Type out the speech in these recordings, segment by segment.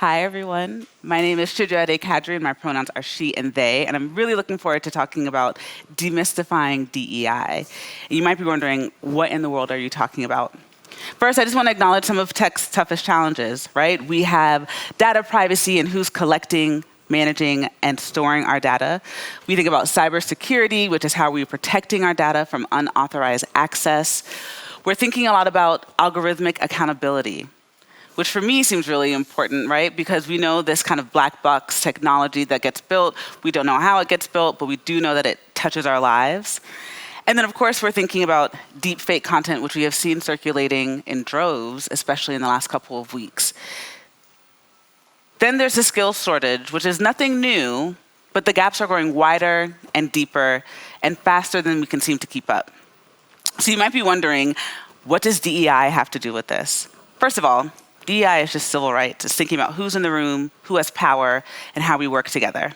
Hi, everyone. My name is Shidra Kadri, and my pronouns are she and they, and I'm really looking forward to talking about demystifying DEI. You might be wondering, what in the world are you talking about? First, I just want to acknowledge some of tech's toughest challenges, right? We have data privacy and who's collecting, managing, and storing our data. We think about cybersecurity, which is how we're protecting our data from unauthorized access. We're thinking a lot about algorithmic accountability, which for me seems really important, right? Because we know this kind of black box technology that gets built. We don't know how it gets built, but we do know that it touches our lives. And then, of course, we're thinking about deep fake content, which we have seen circulating in droves, especially in the last couple of weeks. Then there's the skills shortage, which is nothing new, but the gaps are growing wider and deeper and faster than we can seem to keep up. So you might be wondering, what does DEI have to do with this? First of all, DEI is just civil rights. It's thinking about who's in the room, who has power, and how we work together.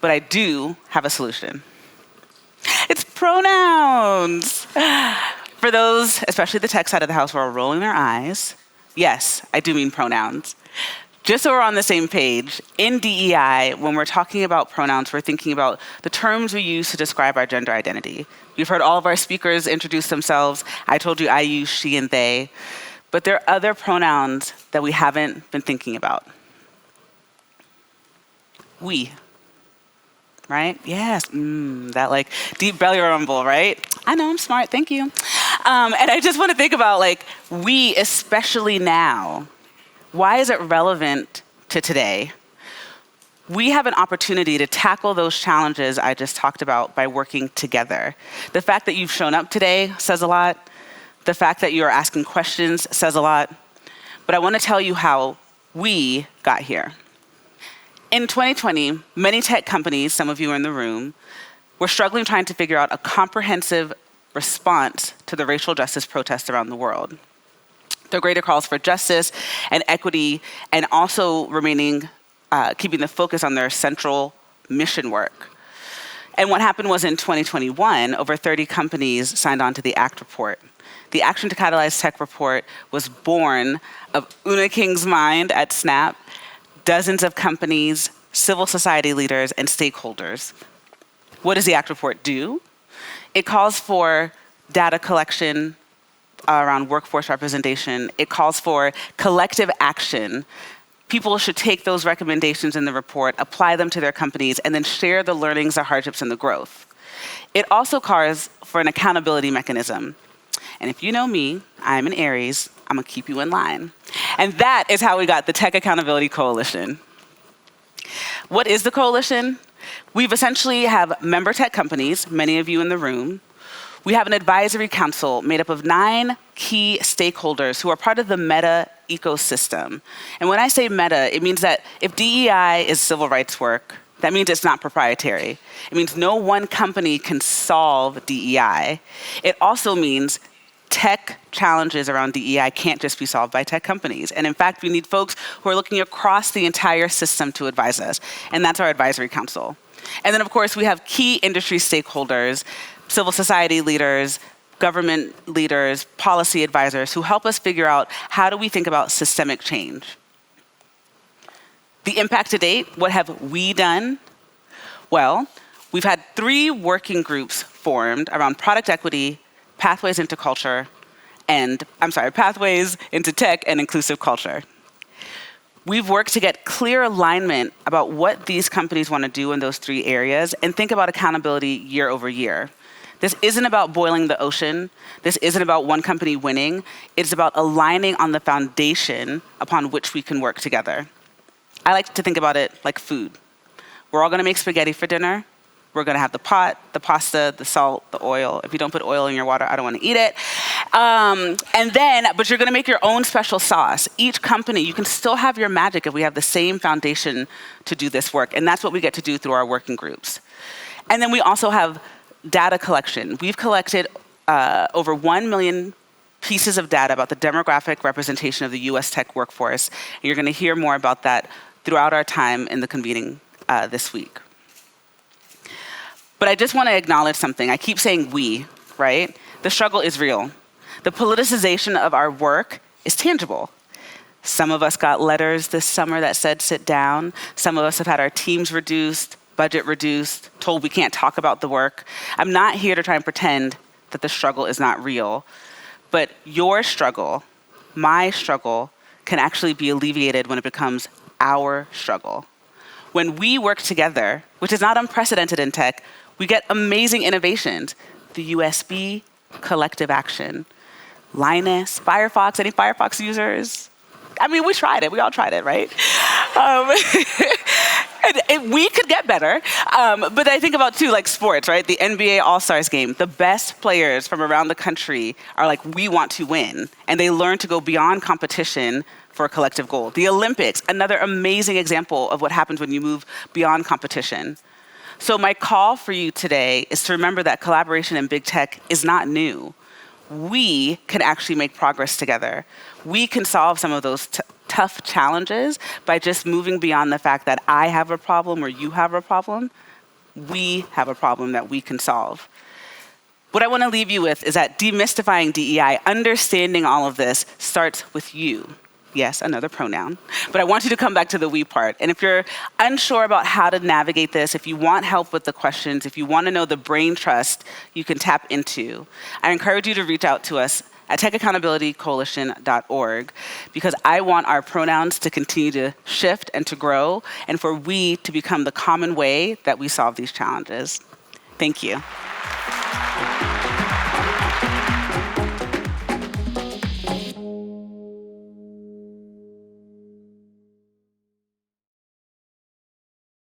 But I do have a solution. It's pronouns. For those, especially the tech side of the house, who are rolling their eyes, yes, I do mean pronouns. Just so we're on the same page, in DEI, when we're talking about pronouns, we're thinking about the terms we use to describe our gender identity. You've heard all of our speakers introduce themselves. I told you I use she and they. But there are other pronouns that we haven't been thinking about. We, right? Yes, that like deep belly rumble, right? I know, I'm smart, thank you. And I just want to think about like, we, especially now, why is it relevant to today? We have an opportunity to tackle those challenges I just talked about by working together. The fact that you've shown up today says a lot. The fact that you're asking questions says a lot. But I want to tell you how we got here. In 2020, many tech companies, some of you are in the room, were struggling trying to figure out a comprehensive response to the racial justice protests around the world. Their greater calls for justice and equity, and also keeping the focus on their central mission work. And what happened was in 2021, over 30 companies signed on to the ACT report. The Action to Catalyze Tech report was born of Una King's mind at Snap, dozens of companies, civil society leaders, and stakeholders. What does the ACT report do? It calls for data collection around workforce representation. It calls for collective action. People should take those recommendations in the report, apply them to their companies, and then share the learnings, the hardships, and the growth. It also calls for an accountability mechanism. And if you know me, I'm an Aries, I'm gonna keep you in line. And that is how we got the Tech Accountability Coalition. What is the coalition? We've essentially have member tech companies, many of you in the room. We have an advisory council made up of 9 key stakeholders who are part of the Meta ecosystem. And when I say Meta, it means that if DEI is civil rights work, that means it's not proprietary. It means no one company can solve DEI. It also means tech challenges around DEI can't just be solved by tech companies. And in fact, we need folks who are looking across the entire system to advise us. And that's our advisory council. And then, of course, we have key industry stakeholders, civil society leaders, government leaders, policy advisors who help us figure out how do we think about systemic change. The impact to date, what have we done? Well, we've had 3 working groups formed around product equity, pathways into tech and inclusive culture. We've worked to get clear alignment about what these companies want to do in those 3 areas and think about accountability year over year. This isn't about boiling the ocean. This isn't about one company winning. It's about aligning on the foundation upon which we can work together. I like to think about it like food. We're all going to make spaghetti for dinner. We're going to have the pot, the pasta, the salt, the oil. If you don't put oil in your water, I don't want to eat it. But you're going to make your own special sauce. Each company, you can still have your magic if we have the same foundation to do this work. And that's what we get to do through our working groups. And then we also have data collection. We've collected over 1 million pieces of data about the demographic representation of the US tech workforce. And you're going to hear more about that throughout our time in the convening this week. But I just want to acknowledge something. I keep saying we, right? The struggle is real. The politicization of our work is tangible. Some of us got letters this summer that said sit down. Some of us have had our teams reduced, budget reduced, told we can't talk about the work. I'm not here to try and pretend that the struggle is not real, but your struggle, my struggle, can actually be alleviated when it becomes our struggle. When we work together, which is not unprecedented in tech, we get amazing innovations. The USB, collective action. Linus, Firefox, any Firefox users? I mean, we tried it. We all tried it, right? And we could get better. But I think about, too, like sports, right? The NBA All-Stars game. The best players from around the country are like, we want to win. And they learn to go beyond competition for a collective goal. The Olympics, another amazing example of what happens when you move beyond competition. So my call for you today is to remember that collaboration in big tech is not new. We can actually make progress together. We can solve some of those tough challenges by just moving beyond the fact that I have a problem or you have a problem. We have a problem that we can solve. What I want to leave you with is that demystifying DEI, understanding all of this, starts with you. Yes, another pronoun. But I want you to come back to the we part. And if you're unsure about how to navigate this, if you want help with the questions, if you want to know the brain trust you can tap into, I encourage you to reach out to us at techaccountabilitycoalition.org, because I want our pronouns to continue to shift and to grow, and for we to become the common way that we solve these challenges. Thank you.